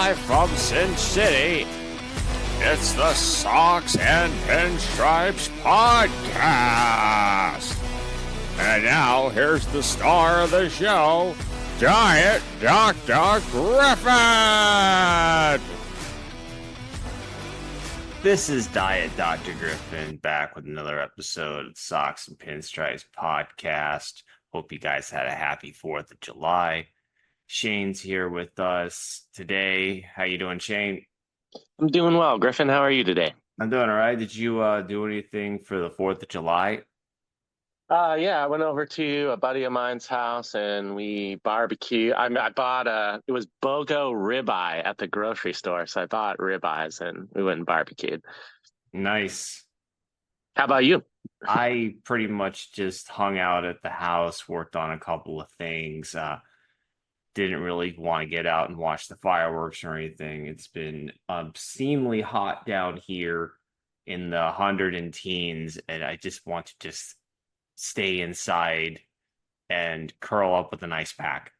Live from Sin City, it's the Socks and Pinstripes Podcast. And now, here's the star of the show, Giant Dr. Griffin! This is Diet Dr. Griffin back with another episode of Socks and Pinstripes Podcast. Hope you guys had a happy 4th of July. Shane's here with us today. How you doing, Shane? I'm doing well. Griffin, how are you today? I'm doing all right. Did you do anything for the 4th of July? Yeah, I went over to a buddy of mine's house and we barbecued. I bought it was BOGO ribeye at the grocery store. So I bought ribeyes and we went and barbecued. Nice. How about you? I pretty much just hung out at the house, worked on a couple of things. Didn't really want to get out and watch the fireworks or anything. It's been obscenely hot down here in the 100 and teens, and I just want to just stay inside and curl up with an ice pack.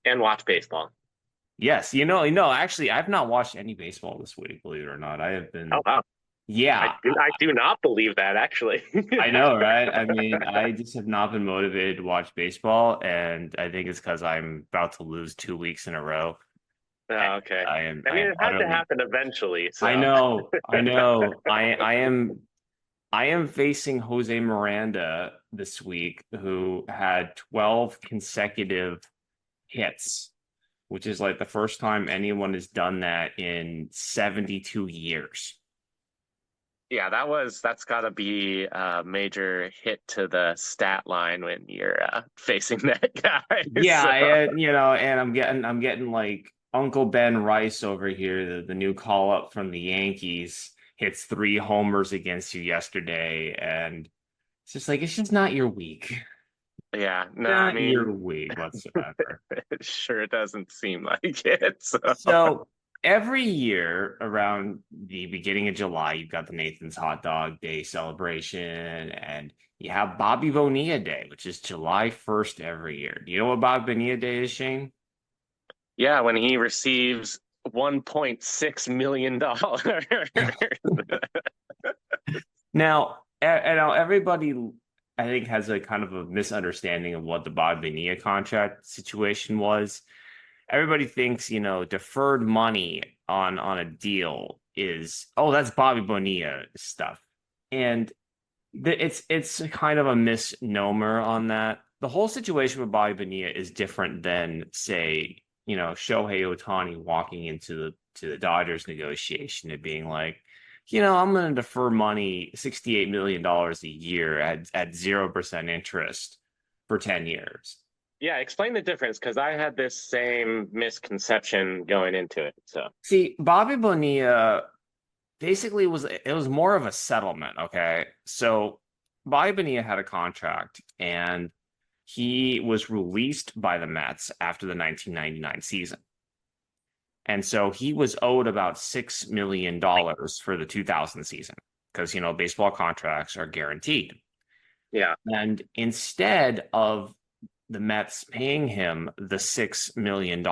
And watch baseball. Yes, actually, I've not watched any baseball this week, believe it or not. I have been. Oh, wow. Yeah. I do not believe that, actually. I know, right? I mean, I just have not been motivated to watch baseball, and I think it's because I'm about to lose 2 weeks in a row. Oh, okay. It had to happen eventually. So. I know. I am facing Jose Miranda this week, who had 12 consecutive hits, which is like the first time anyone has done that in 72 years. Yeah, that's got to be a major hit to the stat line when you're facing that guy. Yeah, so. And I'm getting like Uncle Ben Rice over here, the new call up from the Yankees, hits 3 homers against you yesterday, and it's just like it's just not your week. Yeah, no, Not your week whatsoever. It sure doesn't seem like it. So every year around the beginning of July, you've got the Nathan's Hot Dog Day celebration, and you have Bobby Bonilla Day, which is July 1st every year. Do you know what Bobby Bonilla Day is, Shane? Yeah, when he receives $1.6 million. Now, everybody, I think, has a kind of a misunderstanding of what the Bobby Bonilla contract situation was. Everybody thinks, deferred money on a deal is, that's Bobby Bonilla stuff. And it's kind of a misnomer on that. The whole situation with Bobby Bonilla is different than, say, Shohei Ohtani walking into the Dodgers negotiation and being like, I'm going to defer money, $68 million a year at 0% interest for 10 years. Yeah, explain the difference, because I had this same misconception going into it. So, see, Bobby Bonilla basically was more of a settlement. Okay, so Bobby Bonilla had a contract, and he was released by the Mets after the 1999 season, and so he was owed about $6 million for the 2000 season because baseball contracts are guaranteed. Yeah, and instead of the Mets paying him the $6 million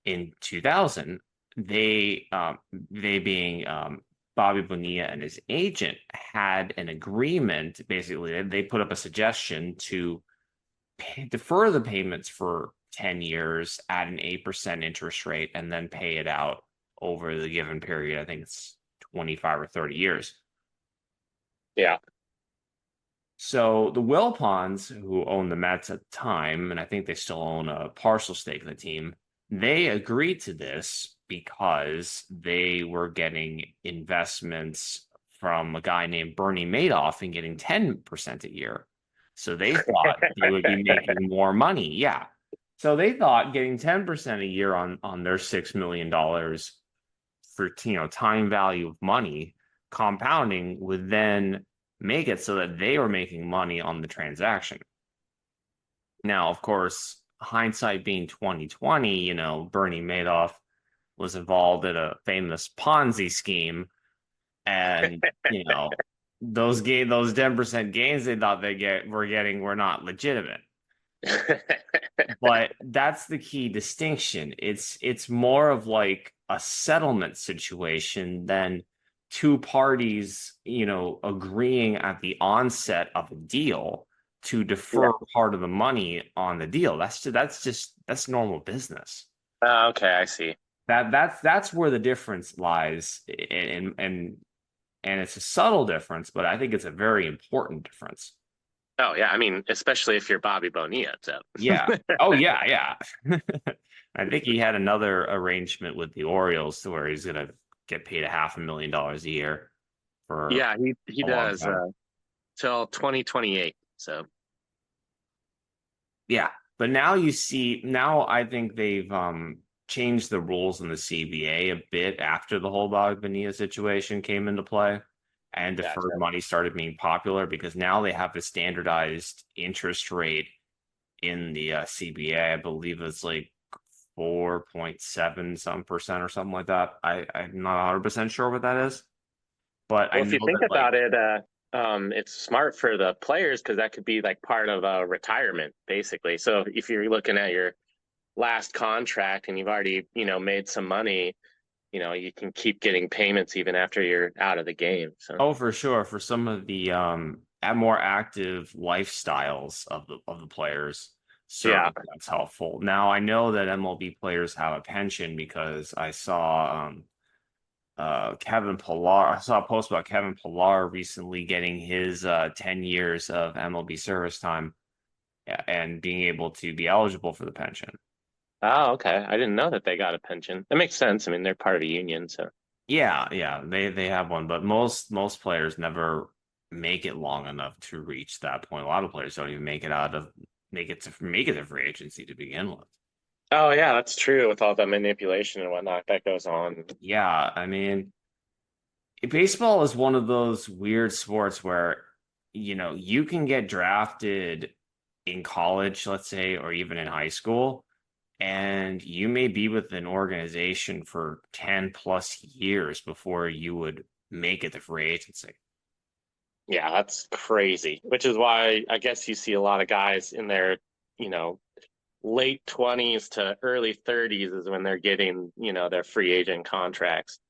in 2000, they being Bobby Bonilla and his agent had an agreement. Basically, they put up a suggestion to defer the payments for 10 years at an 8% interest rate and then pay it out over the given period. I think it's 25 or 30 years. Yeah. So the Wilpons, who owned the Mets at the time, and I think they still own a partial stake in the team, they agreed to this because they were getting investments from a guy named Bernie Madoff and getting 10% a year. So they thought they would be making more money. Yeah. So they thought getting 10% a year on their $6 million for time value of money, compounding, would then make it so that they were making money on the transaction. Now, of course, hindsight being 2020, Bernie Madoff was involved in a famous Ponzi scheme, and those 10% gains they thought were not legitimate. But that's the key distinction. It's more of like a settlement situation than two parties, agreeing at the onset of a deal to Yeah. defer part of the money on the deal. That's normal business. Okay, I see. That's where the difference lies, and it's a subtle difference, but I think it's a very important difference. Oh yeah, I mean, especially if you're Bobby Bonilla. So Yeah. Oh yeah, yeah. I think he had another arrangement with the Orioles to where he's gonna get paid $500,000 a year for yeah, he a long does time. till 2028. So Yeah. But now I think they've changed the rules in the CBA a bit after the whole Bog Bonilla situation came into play and deferred gotcha. money started being popular because now they have a standardized interest rate in the CBA. I believe it's like 4.7 some percent or something like that. I'm not 100% sure what that is, but I Well, if know you think that like, about it, it's smart for the players because that could be like part of a retirement, basically. So if you're looking at your last contract and you've already, made some money, you can keep getting payments even after you're out of the game. So oh, for sure, for some of the more active lifestyles of the players, yeah. certainly that's helpful. Now I know that MLB players have a pension because I saw Kevin Pillar. I saw a post about Kevin Pillar recently getting his 10 years of MLB service time, and being able to be eligible for the pension. Oh, okay. I didn't know that they got a pension. That makes sense. I mean, they're part of a union, so Yeah, yeah, they have one, but most players never make it long enough to reach that point. A lot of players don't even make it to free agency to begin with. oh yeah, that's true with all the manipulation and whatnot that goes on. Yeah, I mean, baseball is one of those weird sports where, you can get drafted in college, let's say, or even in high school, and you may be with an organization for 10 plus years before you would make it to free agency. Yeah, that's crazy. Which is why I guess you see a lot of guys in their, you know, late 20s to early 30s is when they're getting, their free agent contracts.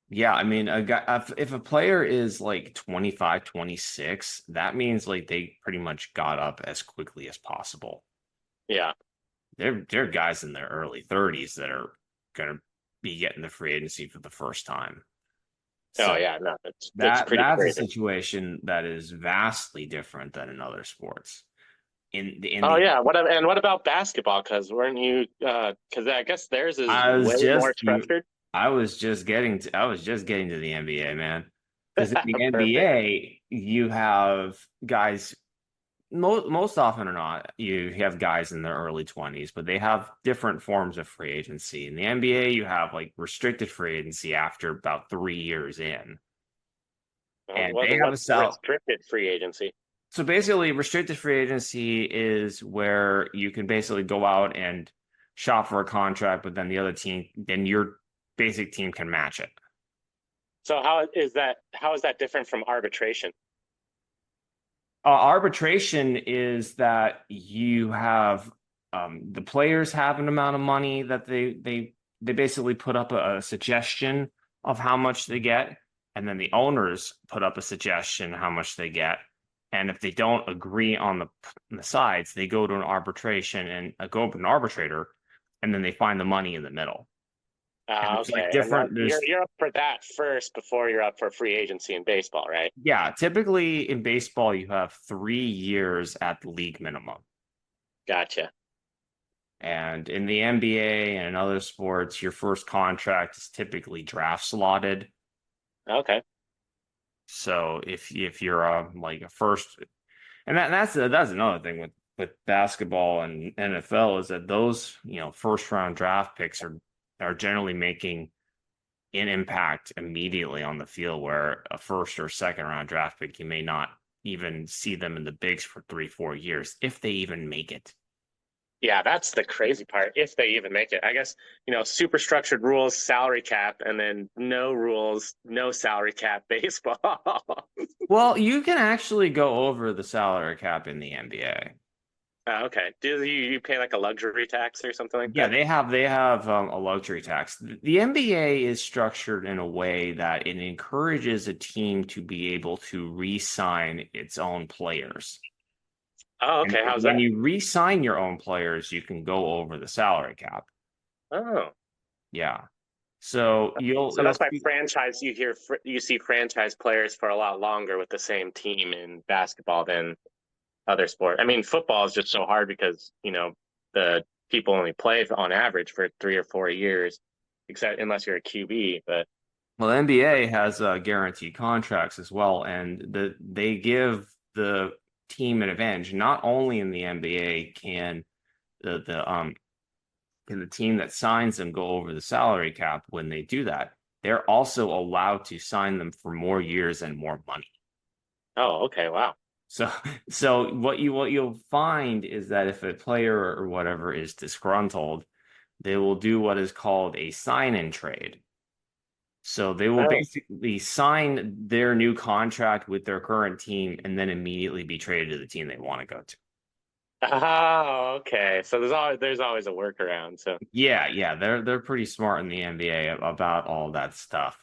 Yeah, I mean, a guy, if a player is like 25, 26, that means like they pretty much got up as quickly as possible. Yeah. They're guys in their early 30s that are going to be getting the free agency for the first time. Oh So yeah, no, it's that pretty that's a crazy. situation that is vastly different than in other sports. In Oh the yeah, what about basketball? Because weren't you because I guess theirs is I way was more just you structured. I was just getting to the NBA, man. Because in the Perfect. NBA, you have guys most often or not, you have guys in their early 20s, but they have different forms of free agency. In the NBA, you have like restricted free agency after about 3 years in. And they have a What's sal restricted free agency? So basically, restricted free agency is where you can basically go out and shop for a contract, but then then your basic team can match it. So how is that different from arbitration? Arbitration is that you have the players have an amount of money that they basically put up a suggestion of how much they get, and then the owners put up a suggestion how much they get. And if they don't agree on the sides, they go to an arbitration and go to an arbitrator, and then they find the money in the middle. And there's like Okay, and that different you're there's you're up for that first before you're up for free agency in baseball, right? Yeah, typically in baseball you have 3 years at the league minimum. Gotcha. And in the NBA and in other sports, your first contract is typically draft slotted. Okay. So if you're like a first, and that's another thing with basketball and NFL is that those first round draft picks are generally making an impact immediately on the field, where a first or second round draft pick you may not even see them in the bigs for 3-4 years if they even make it. Yeah, that's the crazy part. If they even make it, I guess, super structured rules, salary cap, and then no rules, no salary cap baseball. Well, you can actually go over the salary cap in the NBA. Oh, okay. Do you pay like a luxury tax or something like Yeah, that? they have a luxury tax. The NBA is structured in a way that it encourages a team to be able to re-sign its own players. Oh, And okay. How's when that? you re-sign your own players, you can go over the salary cap. Oh, Yeah. So so you'll that's why see. franchise you see franchise players for a lot longer with the same team in basketball than other sport. I mean, football is just so hard because, the people only play on average for 3 or 4 years, except unless you're a QB. But Well, the NBA has guaranteed contracts as well, and they give the team an advantage. Not only in the NBA the can the team that signs them go over the salary cap when they do that, they're also allowed to sign them for more years and more money. oh, okay, wow. So so what you'll find is that if a player or whatever is disgruntled, they will do what is called a sign-in trade. So they will Oh, basically sign their new contract with their current team and then immediately be traded to the team they want to go to. oh, okay. So there's always a workaround. So Yeah, they're pretty smart in the NBA about all that stuff.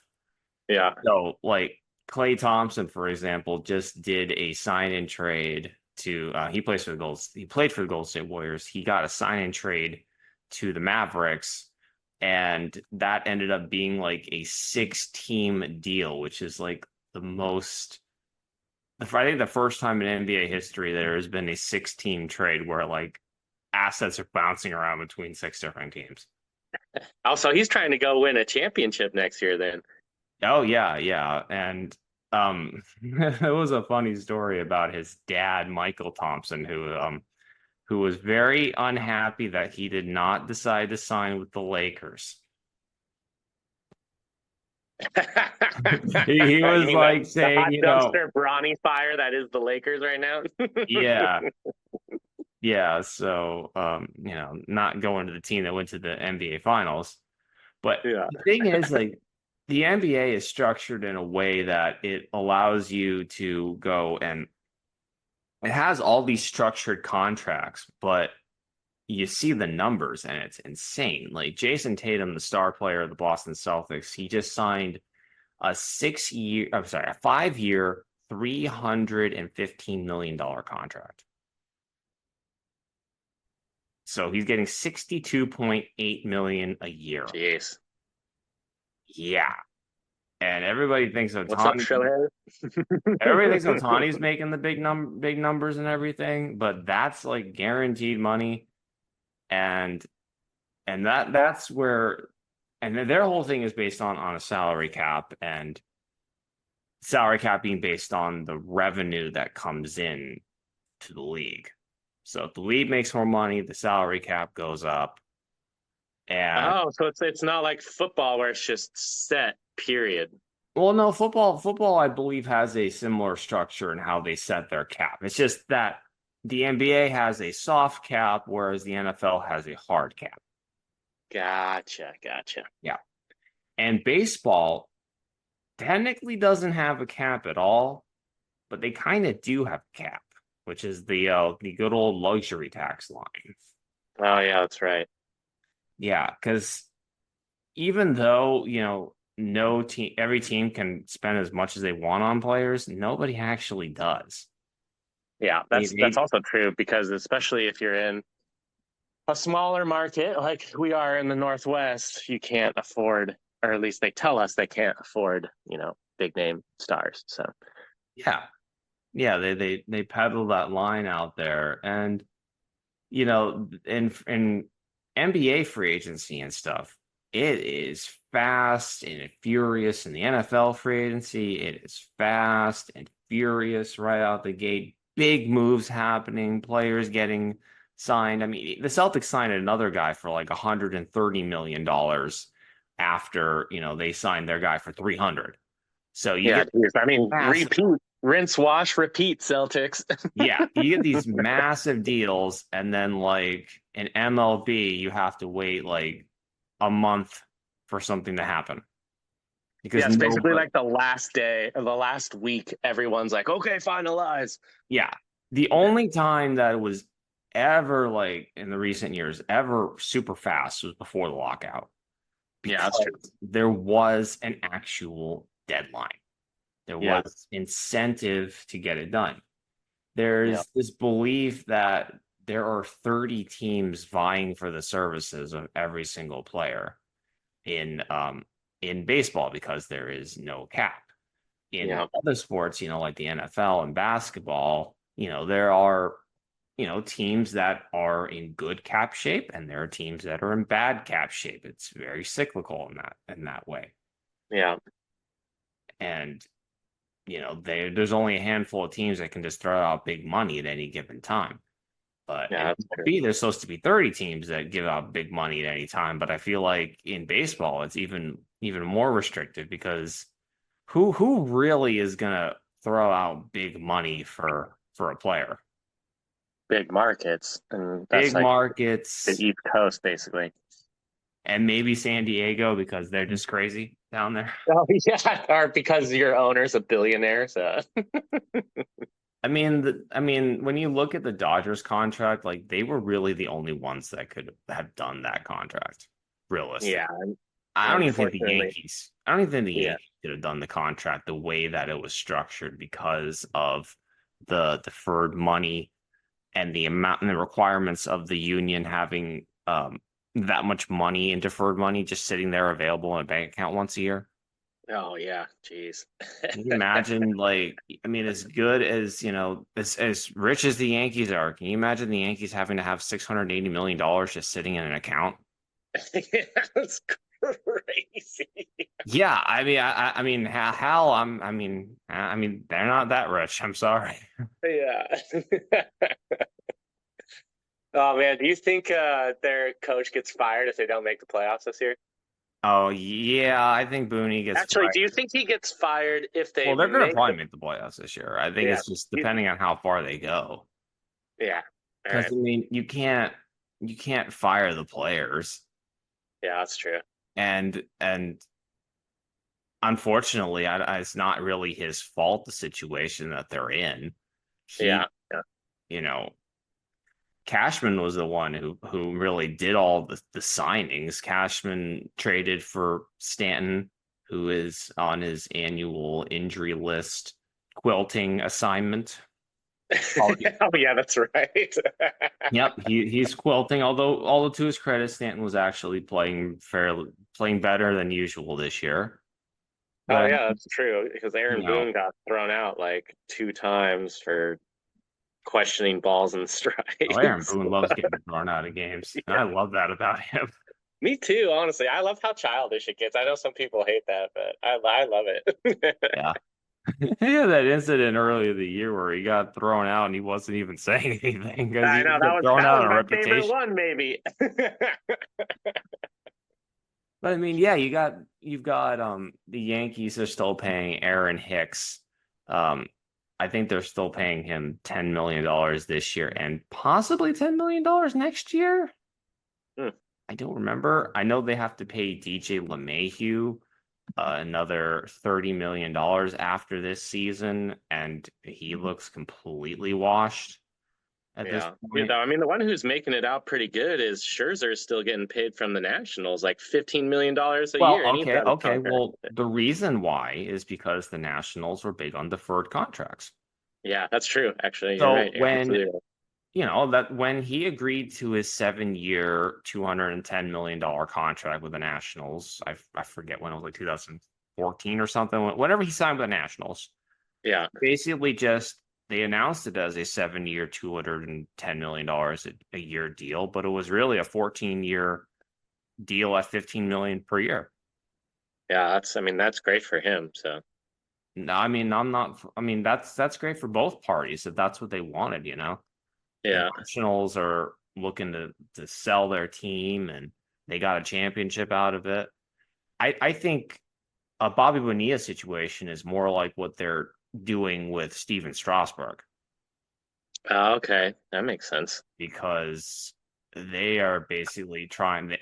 yeah. So like Klay Thompson, for example, just did a sign-in trade to he played for the Golden State Warriors. He got a sign-in trade to the Mavericks, and that ended up being like a 6-team deal, which is like the most I think the first time in NBA history there has been a 6-team trade where like assets are bouncing around between 6 different teams. Also, he's trying to go win a championship next year. Then. Oh yeah. And it was a funny story about his dad, Michael Thompson, who was very unhappy that he did not decide to sign with the Lakers. He You was mean the like the saying, hot dumpster brawny fire that is the Lakers right now? yeah, yeah. So not going to the team that went to the NBA finals. But Yeah. the thing is, like, the NBA is structured in a way that it allows you to go and it has all these structured contracts, but you see the numbers and it's insane. Like Jason Tatum, the star player of the Boston Celtics, he just signed a 5-year, $315 million contract. So he's getting 62.8 million a year. Jeez. Yeah. And everybody thinks What's up, Otani Showhead? Everybody thinks Otani's making the big numbers and everything, but that's like guaranteed money, and that's where, and their whole thing is based on a salary cap, and salary cap being based on the revenue that comes in to the league. So if the league makes more money, the salary cap goes up, and Oh, so it's not like football where it's just set, period. well, no, football, I believe, has a similar structure in how they set their cap. It's just that the NBA has a soft cap, whereas the NFL has a hard cap. Gotcha. Yeah. And baseball technically doesn't have a cap at all, but they kind of do have a cap, which is the good old luxury tax line. Oh yeah, that's right. Yeah, because even though, no team, every team can spend as much as they want on players, nobody actually does. Yeah, They, that's they also true because especially if you're in a smaller market like we are in the Northwest, you can't afford, or at least they tell us they can't afford, big name stars. So yeah, yeah, they peddle that line out there, and in NBA free agency and stuff, it is fast and furious. In the NFL free agency, it is fast and furious right out the gate. Big moves happening, players getting signed. I mean, the Celtics signed another guy for like $130 million after, they signed their guy for 300. So you yeah, get geez, I mean, massive. repeat, rinse, wash, repeat, Celtics. Yeah, you get these massive deals, and then like in MLB, you have to wait like a month for something to happen because Yeah, it's basically nobody, like the last day or the last week, everyone's like, okay, finalize. yeah, the only time that it was ever like in the recent years ever super fast was before the lockout Yeah, that's true. because there was an actual deadline. There Yeah. was incentive to get it done. Yeah. There's this belief that there are 30 teams vying for the services of every single player in baseball because there is no cap. In Yeah. other sports, like the NFL and basketball, there are, teams that are in good cap shape and there are teams that are in bad cap shape. It's very cyclical in that way. Yeah. And there's only a handful of teams that can just throw out big money at any given time. But Yeah, in that's true. MLB, there's supposed to be 30 teams that give out big money at any time. But I feel like in baseball, it's even more restricted because who really is gonna throw out big money for a player? Big markets, and that's Big like the markets East Coast, basically. and maybe San Diego because they're just crazy down there. Oh yeah, or because your owner's a billionaire. So I mean, when you look at the Dodgers contract, like they were really the only ones that could have done that contract, realistic. yeah, I don't even think the unfortunately, Yankees. I don't even think the yeah, Yankees could have done the contract the way that it was structured because of the deferred money and the amount and the requirements of the union having that much money in deferred money just sitting there available in a bank account once a year. oh yeah, jeez. Can you imagine, like, I mean, as good as, as rich as the Yankees are, can you imagine the Yankees having to have $680 million just sitting in an account? Yeah, that's crazy. Yeah, I mean, I mean, hell, I mean, they're not that rich. I'm sorry. Yeah. Oh man, do you think their coach gets fired if they don't make the playoffs this year? Oh yeah, I think Booney gets Actually, fired. do you think he gets fired if they Well, they're going to make probably the? make the playoffs this year. I think Yeah, it's just you- depending on how far they go. yeah. All Because right. I mean, you can't fire the players, Yeah, that's true. and unfortunately, it's not really his fault the situation that they're in. Yeah. He, Yeah. you know, Cashman was the one who really did all the signings. Cashman traded for Stanton, who is on his annual injury list quilting assignment. Oh, Oh yeah, that's right. yep, he's quilting. Although to his credit, Stanton was actually playing better than usual this year. Oh But yeah, that's true. Because you Aaron know, Boone got thrown out like 2 times for questioning balls and Aaron strikes. Boone loves getting thrown out of games, and I Yeah, love that about him. me too. Honestly, I love how childish it gets. I know some people hate that, but I love it. Yeah. He had that incident earlier the year where he got thrown out and he wasn't even saying anything because I he know was getting thrown that out was on a my favorite reputation. one, maybe. But I mean, yeah, you've got the Yankees are still paying Aaron Hicks. Um, I think they're still paying him $10 million this year and possibly $10 million next year. Hmm, I don't remember. I know they have to pay DJ LeMahieu another $30 million after this season, and he looks completely washed at this yeah. Yeah, point. though, I mean, the one who's making it out pretty good is Scherzer still getting paid from the Nationals, like $15 million a Well, year, and he's okay, got a okay. contract. Well, the reason why is because the Nationals were big on deferred contracts. Yeah, that's true. Actually, you're So right. You're when absolutely right. that when he agreed to his 7-year, $210 million contract with the Nationals, I forget when it was, like 2014 or something. Whenever he signed with the Nationals, Yeah, basically just they announced it as a 7-year, $210 million a year deal, but it was really a 14-year deal at 15 million per year. yeah. I mean, that's great for him. So No, I mean, I'm not. I mean, that's great for both parties if that's what they wanted. The yeah, Nationals are looking to sell their team, and they got a championship out of it. I think a Bobby Bonilla situation is more like what they're doing with Steven Strasburg oh, okay, that makes sense. because they are basically trying.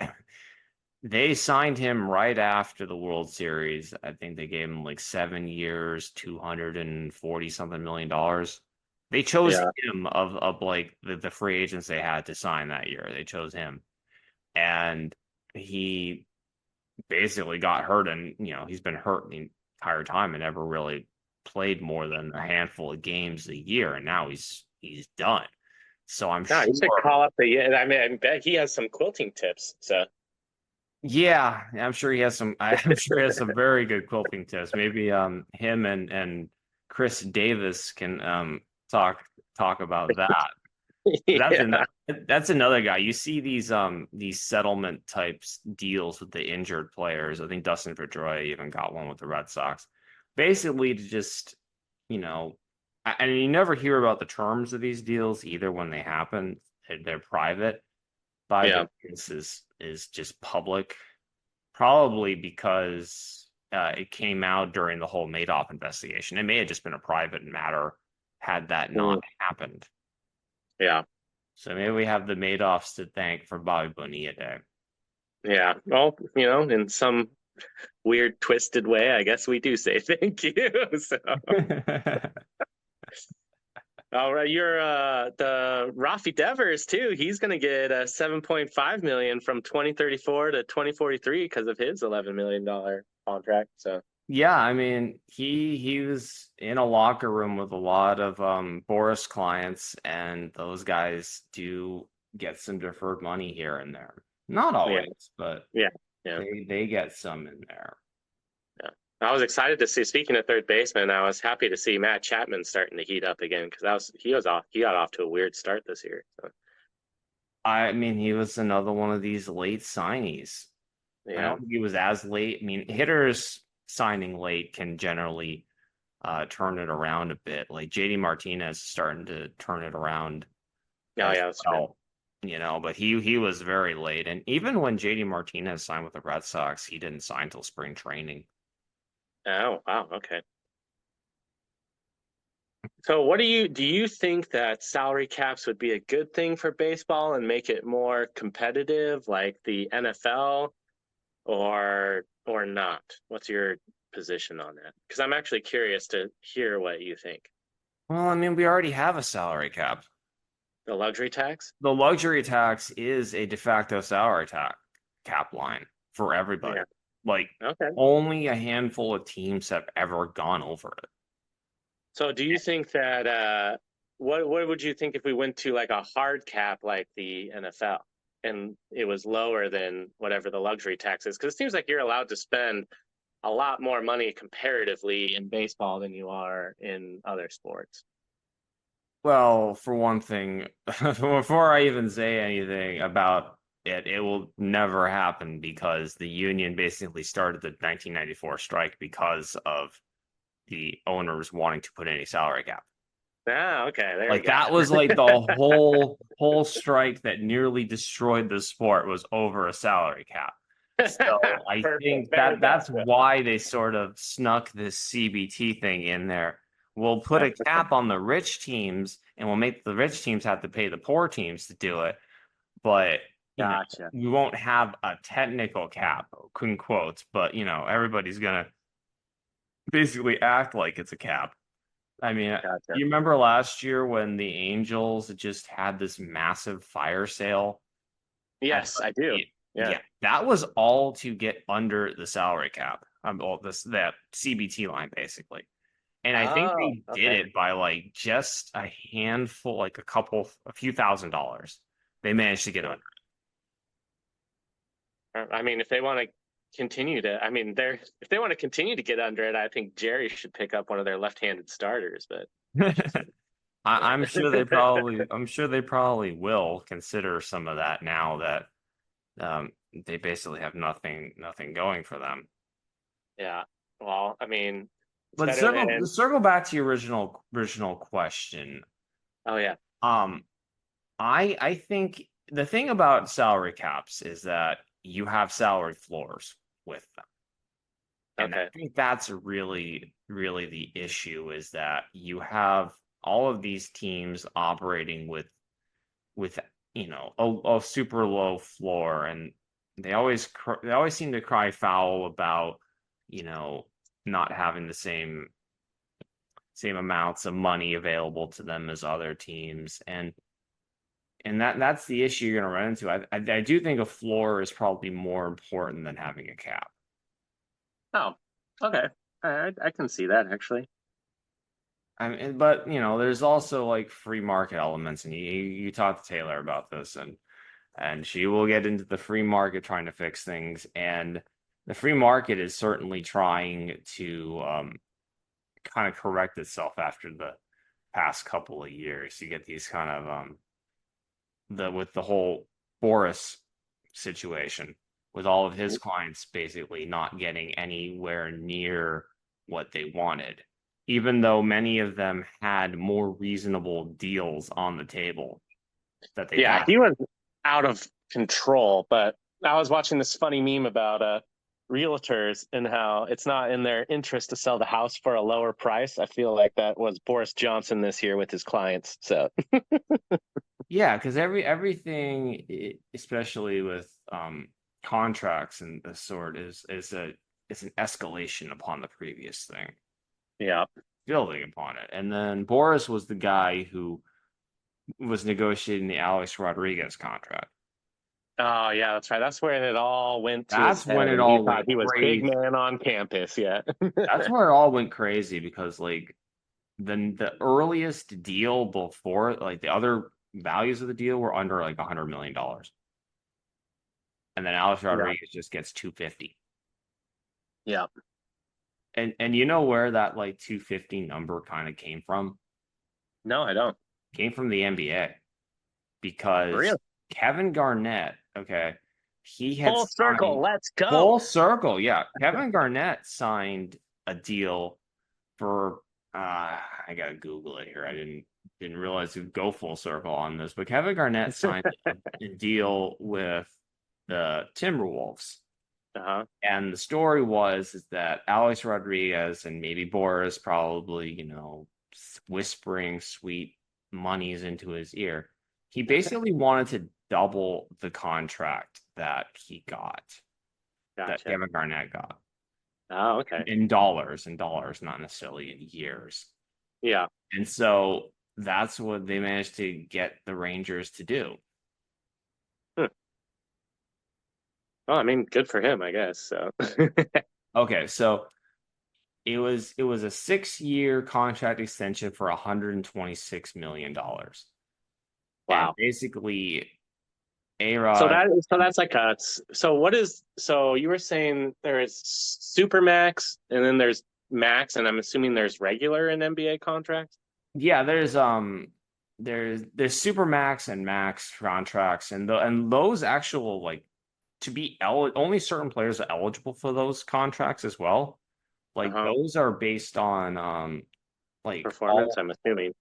They signed him right after the World Series. I think they gave him like 7 years, 240 something million dollars. They chose Yeah. him of like the free agents they had to sign that year. They chose him, and he basically got hurt, and he's been hurt the entire time and never really played more than a handful of games a year, and now he's done. So I'm No, you should sure. call up the. I mean, I bet he has some quilting tips. So Yeah, I'm sure he has some. I'm sure he has some very good quilting tips. Maybe him and Chris Davis can talk about that. That's yeah, an that's another guy. You see these settlement types deals with the injured players. I think Dustin Pedroia even got one with the Red Sox. Basically to just, and you never hear about the terms of these deals either when they happen. They're private. yeah, Biden is just public, probably because it came out during the whole Madoff investigation. It may have just been a private matter had that not mm, happened. yeah, So maybe we have the Madoffs to thank for Bobby Bonilla Day. yeah. Well, in some weird, twisted way, I guess we do say thank you. So, all right, you're the Rafi Devers too. He's going to get 7.5 million from 2034 to 2043 because of his $11 million contract. So, Yeah, I mean, he was in a locker room with a lot of Boris clients, and those guys do get some deferred money here and there. Not yeah, always, but yeah, yeah. they get some in there. Yeah. I was excited to see. Speaking of third baseman, I was happy to see Matt Chapman starting to heat up again because he got off to a weird start this year. So, I mean, he was another one of these late signees. I yeah, don't think he was as late. I mean, hitters signing late can generally turn it around a bit. Like JD Martinez is starting to turn it around oh as yeah, that's true. well, but he was very late. And even when JD Martinez signed with the Red Sox, he didn't sign till spring training. Oh wow, okay. So, what do you think that salary caps would be a good thing for baseball and make it more competitive, like the NFL, or not? What's your position on that? Because I'm actually curious to hear what you think. Well, I mean, we already have a salary cap. The luxury tax? The luxury tax is a de facto salary cap line for everybody. Yeah. Like Okay. only a handful of teams have ever gone over it. So do you think that what would you think if we went to like a hard cap like the NFL and it was lower than whatever the luxury tax is? Because it seems like you're allowed to spend a lot more money comparatively in baseball than you are in other sports. Well, for one thing, before I even say anything about it, it will never happen because the union basically started the 1994 strike because of the owners wanting to put in a salary cap. Ah, okay, there you Like that was go. like the whole strike that nearly destroyed the sport was over a salary cap. So I Perfect. think Very that's good. why they sort of snuck this CBT thing in there. We'll put a cap on the rich teams and we'll make the rich teams have to pay the poor teams to do it. But, Gotcha. we won't have a technical cap, in quotes, but, everybody's going to basically act like it's a cap. I mean, Gotcha. you remember last year when the Angels just had this massive fire sale? At Yes, I do. Yeah. Yeah, that was all to get under the salary cap. All this that CBT line basically. And I think Oh, they did okay. it by like just a handful, like a few $1,000s. They managed to get Yeah. under. I mean, if they want to continue to, I mean, if they want to continue to get under it, I think Jerry should pick up one of their left-handed starters. But that's just it. me. I'm sure they probably will consider some of that now that they basically have nothing going for them. Yeah. Well, I mean, it's But better circle than. circle back to your original question. Oh yeah. Um, I think the thing about salary caps is that you have salary floors with them. And I Okay. think that's really, really the issue is that you have all of these teams operating with a super low floor, and they always seem to cry foul about, you know, not having the same same amounts of money available to them as other teams, and that's the issue you're going to run into. I do think a floor is probably more important than having a cap. Oh, okay. I can see that actually. I mean, but there's also like free market elements, and you talked to Taylor about this, and she will get into the free market trying to fix things, and the free market is certainly trying to kind of correct itself after the past couple of years. You get these kind of with the whole Boris situation, with all of his clients basically not getting anywhere near what they wanted, even though many of them had more reasonable deals on the table that they Yeah, passed. he was out of control. But I was watching this funny meme about realtors and how it's not in their interest to sell the house for a lower price. I feel like that was Boris Johnson this year with his clients. So Yeah, because everything, especially with contracts and the sort, is an escalation upon the previous thing, yeah. building upon it. And then Boris was the guy who was negotiating the Alex Rodriguez contract. Oh yeah, that's right. That's where it all went to his That's head, when it and he all thought went he was big crazy. man on campus. Yeah. That's where it all went crazy because like the earliest deal before, like the other values of the deal were under like $100 million, and then Alex Yeah. Rodriguez just gets 250. Yeah. And you know where that like 250 number kind of came from? No, I don't. Came from the NBA, because Really? Kevin Garnett, okay, he had Full circle. signed Let's go. full circle. Yeah, Kevin Garnett signed a deal for I gotta Google it here. I didn't realize it would go full circle on this, but Kevin Garnett signed a deal with the Timberwolves. Uh-huh. And the story is that Alex Rodriguez and maybe Boris probably, whispering sweet monies into his ear. He basically wanted to double the contract that he got, that Gotcha. Kevin Garnett got, Oh, okay. in dollars, not necessarily in years. Yeah. And so that's what they managed to get the Rangers to do. Hmm. Well, I mean, good for him, I guess. So. Okay, so it was a 6-year contract extension for $126 million. And Wow. basically, So A-Rod, that's like so what is so you were saying there is super max and then there's max and I'm assuming there's regular in NBA contracts? yeah, there's super max and max contracts, and those actual, like, to be only certain players are eligible for those contracts as well. Like Uh-huh. those are based on like Performance, I'm assuming.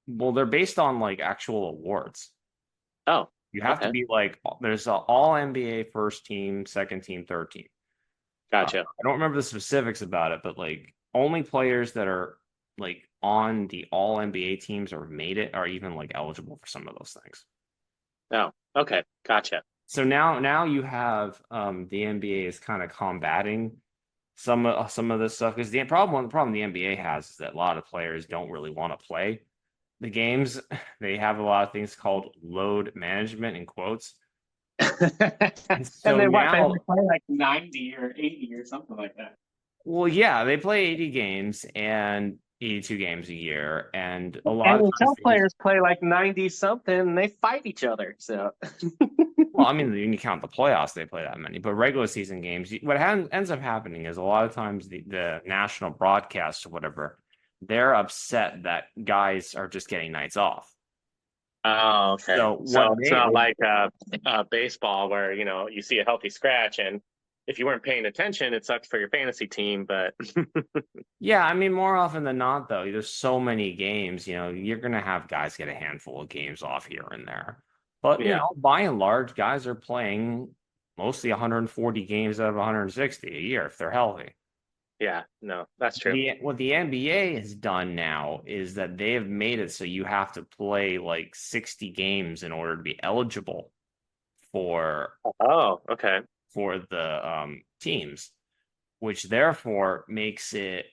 they're based on like actual awards. Oh, You have to okay. be like, there's a all NBA first team, second team, third team. Gotcha. I don't remember the specifics about it, but like only players that are like on the all NBA teams or made it are even like eligible for some of those things. Oh, okay. Gotcha. So now you have the NBA is kind of combating some of this stuff, because the problem the NBA has is that a lot of players don't really want to play the games. They have a lot of things called load management in quotes. And And so they now, play like 90 or 80 or something like that. well, yeah, they play 80 games and 82 games a year, and a lot of times NHL players play like 90 something and they fight each other. So well, I mean, when you count the playoffs, they play that many, but regular season games, what ends up happening is a lot of times the national broadcasts or whatever, they're upset that guys are just getting nights off. Oh, okay. So So what it's they not like baseball where, you see a healthy scratch and if you weren't paying attention, it sucks for your fantasy team, but Yeah, I mean, more often than not, though, there's so many games, you're going to have guys get a handful of games off here and there. But, yeah. by and large, guys are playing mostly 140 games out of 160 a year if they're healthy. Yeah, no, that's true. What the NBA has done now is that they have made it so you have to play like 60 games in order to be eligible for Oh, okay. the teams, which therefore makes it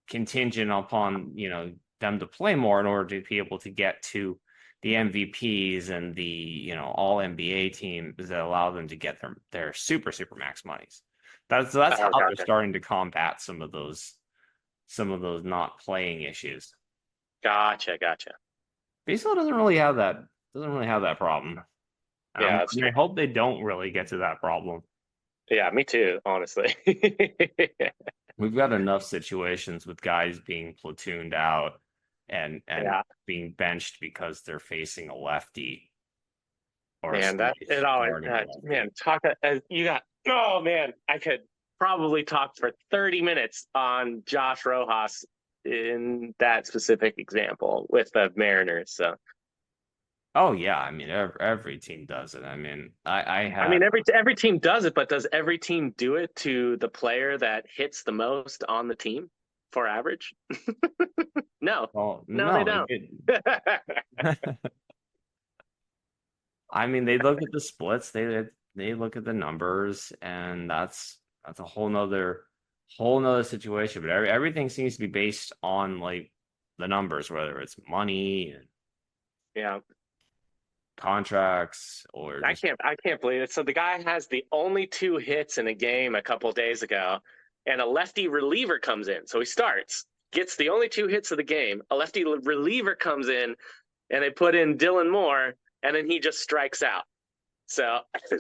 contingent upon, them to play more in order to be able to get to the MVPs and the, all NBA teams that allow them to get their super, super max monies. That's how they're Gotcha. starting to combat some of those not playing issues. Gotcha. Baseball doesn't really have that problem. Yeah, that's And true. I hope they don't really get to that problem. Yeah, me too, honestly. We've got enough situations with guys being platooned out and Yeah, being benched because they're facing a lefty or man, that somebody it always starting a lefty. man, talk you got oh man, I could probably talk for 30 minutes on Josh Rojas in that specific example with the Mariners. So Oh yeah, I mean every team does it. I mean, I I had mean every team does it, but does every team do it to the player that hits the most on the team for average? No. well, No, they no, don't. I mean, they look at the splits, they look at the numbers, and that's a whole nother situation. But everything seems to be based on like the numbers, whether it's money and Yeah. contracts or just I can't believe it. So the guy has the only 2 hits in a game a couple days ago, and a lefty reliever comes in. So he starts, gets the only 2 hits of the game. A lefty reliever comes in, and they put in Dylan Moore, and then he just strikes out. So I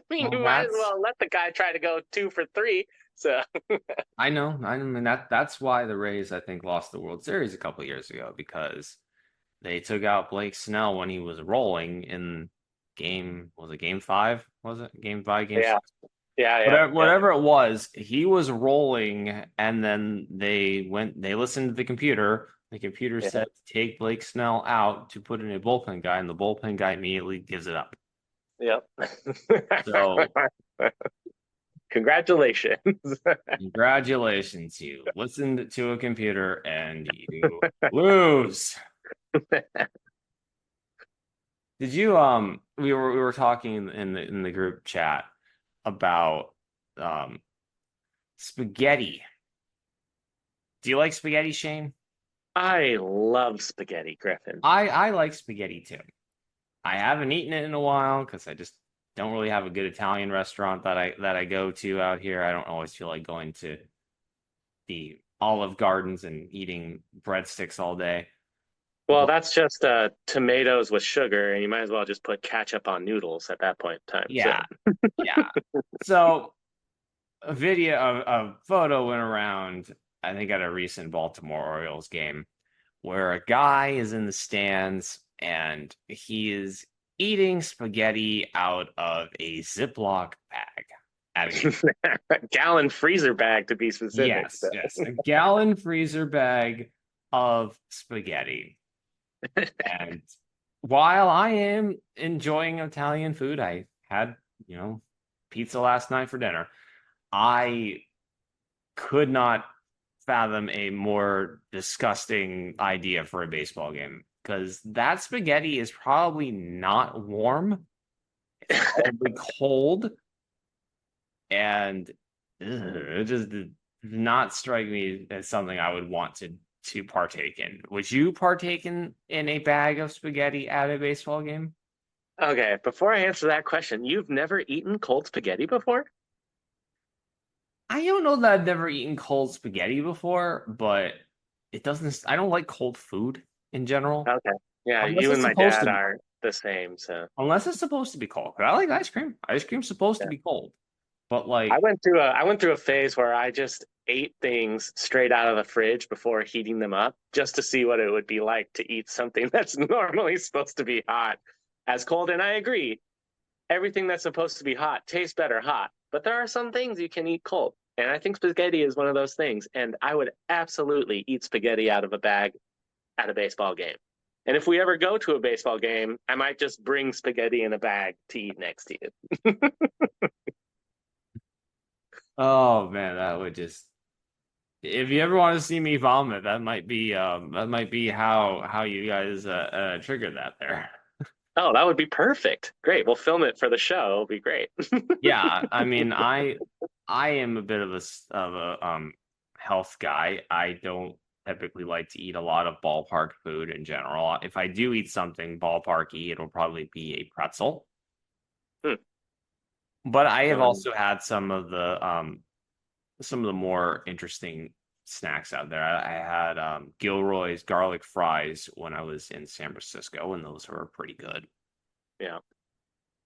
mean, well, you might as well let the guy try to go 2 for 3. So I mean that's why the Rays I think lost the World Series a couple years ago because they took out Blake Snell when he was rolling in game 5? Was it game 5, game yeah, 6? yeah. Whatever it was, he was rolling, and then they listened to the computer. The computer said take Blake Snell out to put in a bullpen guy, and the bullpen guy immediately gives it up. Yep. So Congratulations. congratulations, you listened to a computer and you lose. Did you we were talking in the group chat about spaghetti. Do you like spaghetti, Shane? I love spaghetti, Griffin. I like spaghetti too. I haven't eaten it in a while because I just don't really have a good Italian restaurant that I go to out here. I don't always feel like going to the Olive Gardens and eating breadsticks all day. Well, But that's just tomatoes with sugar, and you might as well just put ketchup on noodles at that point in time. yeah, yeah. So a photo went around, I think at a recent Baltimore Orioles game, where a guy is in the stands and he is eating spaghetti out of a Ziploc bag. A gallon freezer bag to be specific. Yes, yes, a gallon freezer bag of spaghetti. And while I am enjoying Italian food, I had, pizza last night for dinner. I could not fathom a more disgusting idea for a baseball game because that spaghetti is probably not warm. It's probably cold. And it just did not strike me as something I would want to partake in. Would you partake in a bag of spaghetti at a baseball game? Okay, before I answer that question, you've never eaten cold spaghetti before? I don't know that I've never eaten cold spaghetti before, but I don't like cold food in general. Okay. Yeah, Unless you and it's my supposed dad to be are the same, so unless it's supposed to be cold. 'Cause I like ice cream. Ice cream's supposed to yeah. be cold. But I went through a phase where I just ate things straight out of the fridge before heating them up just to see what it would be like to eat something that's normally supposed to be hot as cold. And I agree, everything that's supposed to be hot tastes better hot, but there are some things you can eat cold. And I think spaghetti is one of those things. And I would absolutely eat spaghetti out of a bag at a baseball game. And if we ever go to a baseball game, I might just bring spaghetti in a bag to eat next to you. oh man, that would just if you ever want to see me vomit, that might be how you guys triggered that there. Oh, that would be perfect. Great. We'll film it for the show. It'll be great. Yeah, I mean, I am a bit of a health guy. I don't typically like to eat a lot of ballpark food in general. If I do eat something ballparky, it'll probably be a pretzel. Hmm. But I have Um, also had some of the more interesting snacks out there. I had Gilroy's garlic fries when I was in San Francisco, and those were pretty good. yeah.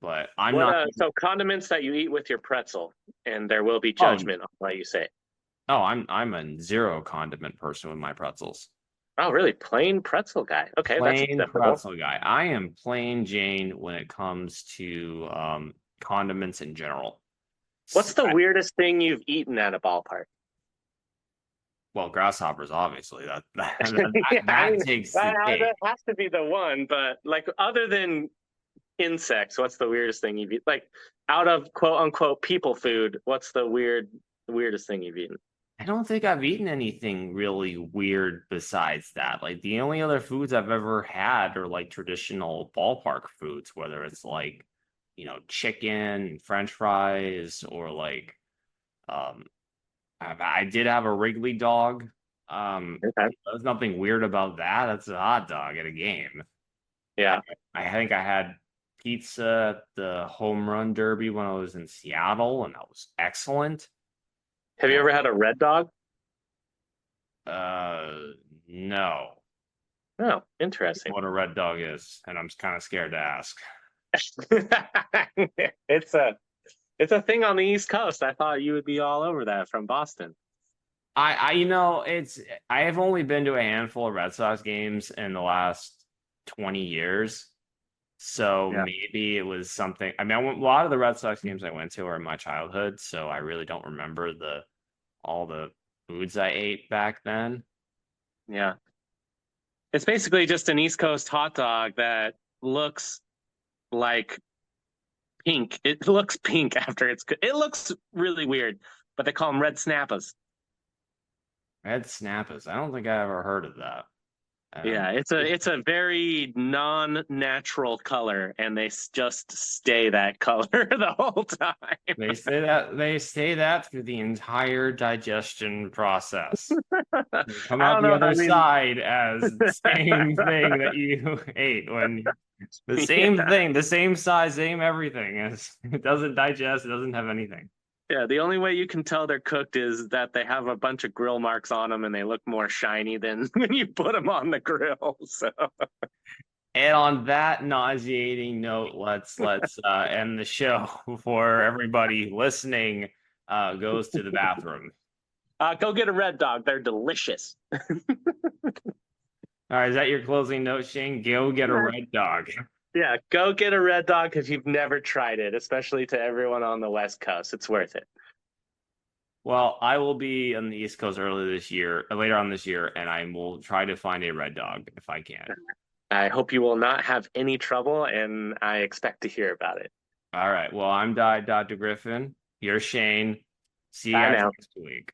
But I'm What not. so condiments that you eat with your pretzel, and there will be Oh, judgment on what you say. oh, I'm a zero condiment person with my pretzels. Oh, really? Plain pretzel guy. Okay, that's Plain acceptable. pretzel guy. I am plain Jane when it comes to condiments in general. What's the weirdest thing you've eaten at a ballpark? Well, grasshoppers, obviously. Yeah, I That mean, takes the that cake. has to be the one. But like, other than insects, what's the weirdest thing you've eaten? Like, out of quote unquote people food, what's the weirdest thing you've eaten? I don't think I've eaten anything really weird besides that. Like the only other foods I've ever had are like traditional ballpark foods, whether it's like, chicken, French fries, or like um I did have a Wrigley dog. Okay. There's nothing weird about that. That's a hot dog at a game. Yeah. I think I had pizza at the home run derby when I was in Seattle, and that was excellent. Have you And ever had a red dog? no, Oh, interesting. what a red dog is, and I'm kind of scared to ask. It's a thing on the East Coast. I thought you would be all over that from Boston. I have only been to a handful of Red Sox games in the last 20 years. So Yeah. maybe it was something. I mean, a lot of the Red Sox games I went to were in my childhood, so I really don't remember all the foods I ate back then. Yeah. It's basically just an East Coast hot dog that looks like pink. It looks pink after it looks really weird, but they call them red snappas. Red Snappers. I don't think I ever heard of that. Yeah, it's a very non-natural color, and they just stay that color the whole time. They say that through the entire digestion process. You come I out don't the know. I other mean, side as the same thing that you ate when the same yeah, thing, the same size, same everything. It doesn't digest, it doesn't have anything. yeah. The only way you can tell they're cooked is that they have a bunch of grill marks on them, and they look more shiny than when you put them on the grill. So, And on that nauseating note, let's end the show before everybody listening goes to the bathroom. go get a red dog. They're delicious. All right, is that your closing note, Shane? Go get a red dog. Yeah, go get a red dog if you've never tried it, especially to everyone on the West Coast. It's worth it. Well, I will be on the East Coast later on this year, and I will try to find a red dog if I can. I hope you will not have any trouble, and I expect to hear about it. All right. Well, I'm Dr. Griffin. You're Shane. See you Bye guys now. next week.